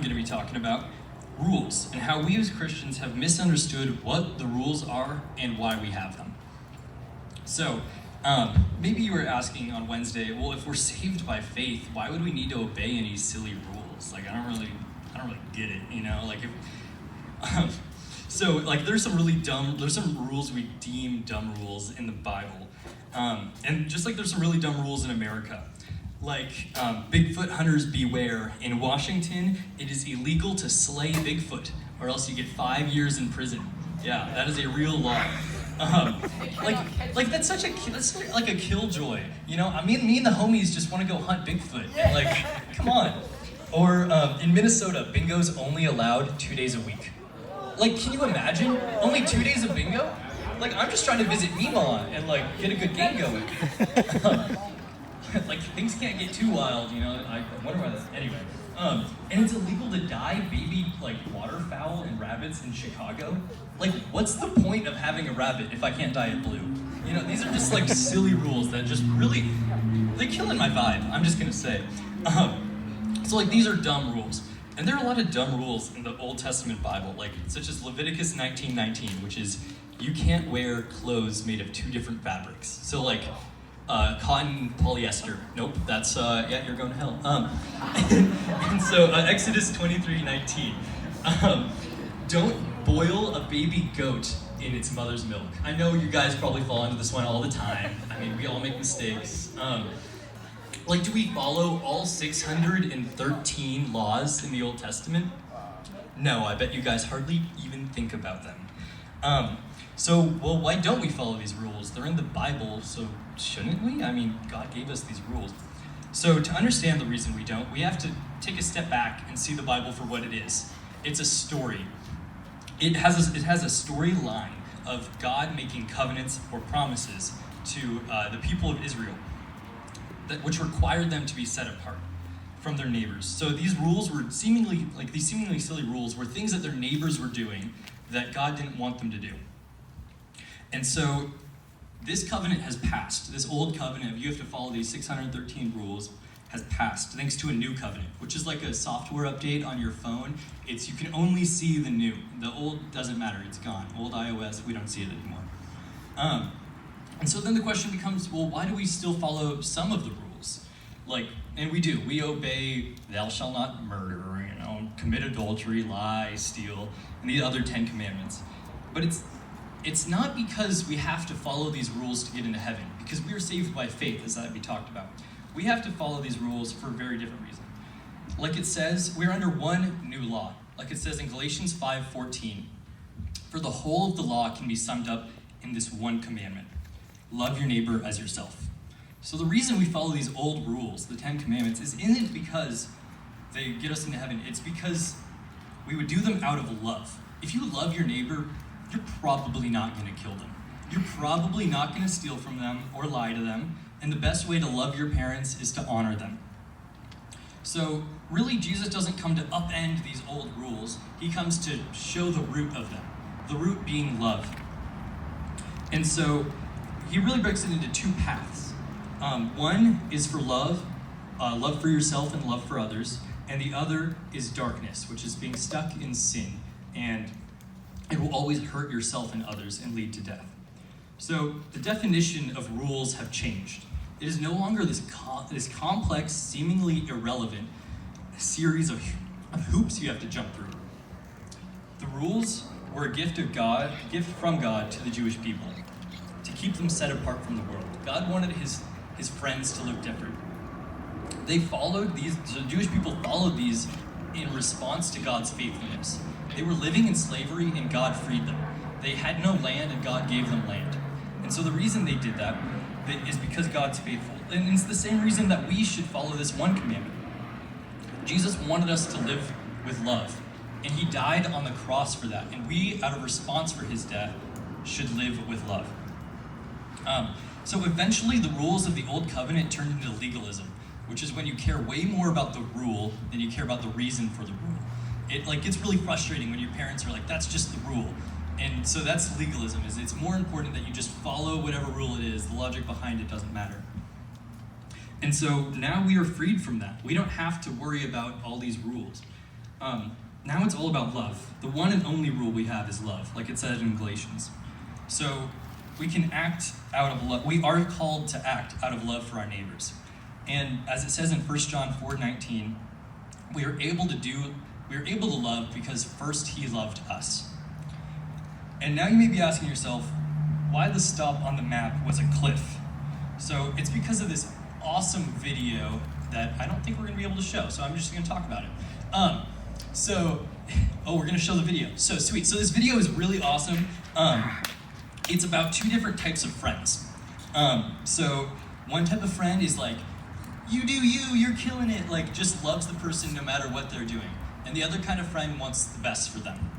going to be talking about rules and how we as Christians have misunderstood what the rules are and why we have them. So, maybe you were asking on Wednesday, well, if we're saved by faith, why would we need to obey any silly rules? Like, I don't really get it, you know? Like, if, so, like, there's some rules we deem dumb rules in the Bible. And just like there's some really dumb rules in America. Like, Bigfoot hunters beware. In Washington, it is illegal to slay Bigfoot, or else you get 5 years in prison. Yeah, that is a real law. That's like a killjoy. You know, I mean, me and the homies just want to go hunt Bigfoot. Like, come on. Or in Minnesota, bingo's only allowed 2 days a week. Like, can you imagine? Only 2 days of bingo? Like, I'm just trying to visit Mima and like get a good game going. Like, things can't get too wild, you know. I wonder why that. Anyway, and it's illegal to dye baby like waterfowl and rabbits in Chicago. Like, what's the point of having a rabbit if I can't dye it blue? You know, these are just like silly rules that just really they're killing my vibe. I'm just gonna say. So like these are dumb rules, and there are a lot of dumb rules in the Old Testament Bible, like such as Leviticus 19:19, which is you can't wear clothes made of 2 different fabrics. So like. Cotton, polyester. Nope, that's, yeah, you're going to hell. And so Exodus 23:19. Don't boil a baby goat in its mother's milk. I know you guys probably fall into this one all the time. I mean, we all make mistakes. Like, do we follow all 613 laws in the Old Testament? No, I bet you guys hardly even think about them. Well, why don't we follow these rules? They're in the Bible, so shouldn't we? I mean, God gave us these rules. So to understand the reason we don't, we have to take a step back and see the Bible for what it is. It's a story. It has a storyline of God making covenants or promises to the people of Israel, which required them to be set apart from their neighbors. So these rules were seemingly silly rules were things that their neighbors were doing that God didn't want them to do. And so this covenant has passed. This old covenant, you have to follow these 613 rules, has passed thanks to a new covenant, which is like a software update on your phone. You can only see the new. The old doesn't matter, it's gone. Old iOS, we don't see it anymore. And so then the question becomes, well, why do we still follow some of the rules? And we do. We obey, thou shalt not murder, commit adultery, lie, steal, and the other 10 commandments. But it's not because we have to follow these rules to get into heaven, because we are saved by faith, as we talked about. We have to follow these rules for a very different reason. Like it says, we're under one new law. Like it says in Galatians 5:14, for the whole of the law can be summed up in this one commandment: love your neighbor as yourself. So the reason we follow these old rules, the 10 commandments, isn't because they get us into heaven. It's because we would do them out of love. If you love your neighbor, you're probably not going to kill them. You're probably not going to steal from them or lie to them. And the best way to love your parents is to honor them. So really, Jesus doesn't come to upend these old rules. He comes to show the root of them, the root being love. And so he really breaks it into 2 paths. One is for love for yourself and love for others. And the other is darkness, which is being stuck in sin. And it will always hurt yourself and others and lead to death. So the definition of rules have changed. It is no longer this complex, seemingly irrelevant series of hoops you have to jump through. The rules were a gift from God to the Jewish people to keep them set apart from the world. God wanted his friends to look different. The Jewish people followed these in response to God's faithfulness. They were living in slavery and God freed them. They had no land and God gave them land. And so the reason they did that is because God's faithful. And it's the same reason that we should follow this one commandment. Jesus wanted us to live with love, and he died on the cross for that. And we, out of response for his death, should live with love. So eventually the rules of the old covenant turned into legalism, which is when you care way more about the rule than you care about the reason for the rule. It gets really frustrating when your parents are like, that's just the rule. And so that's legalism, it's more important that you just follow whatever rule it is. The logic behind it doesn't matter. And so now we are freed from that. We don't have to worry about all these rules. Now it's all about love. The one and only rule we have is love, like it says in Galatians. So we can act out of love. We are called to act out of love for our neighbors. And as it says in 1 John 4:19, we are able to love because first he loved us. And now you may be asking yourself, why the stop on the map was a cliff? So it's because of this awesome video that I don't think we're going to be able to show, so I'm just going to talk about it. We're going to show the video. So sweet. So this video is really awesome. It's about two different types of friends. So one type of friend is like, you do you, you're killing it, like just loves the person no matter what they're doing. And the other kind of friend wants the best for them.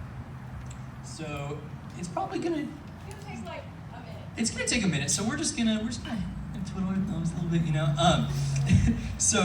So it's probably gonna take like a minute. It's gonna take a minute, so we're just gonna twiddle our thumbs a little bit, you know. So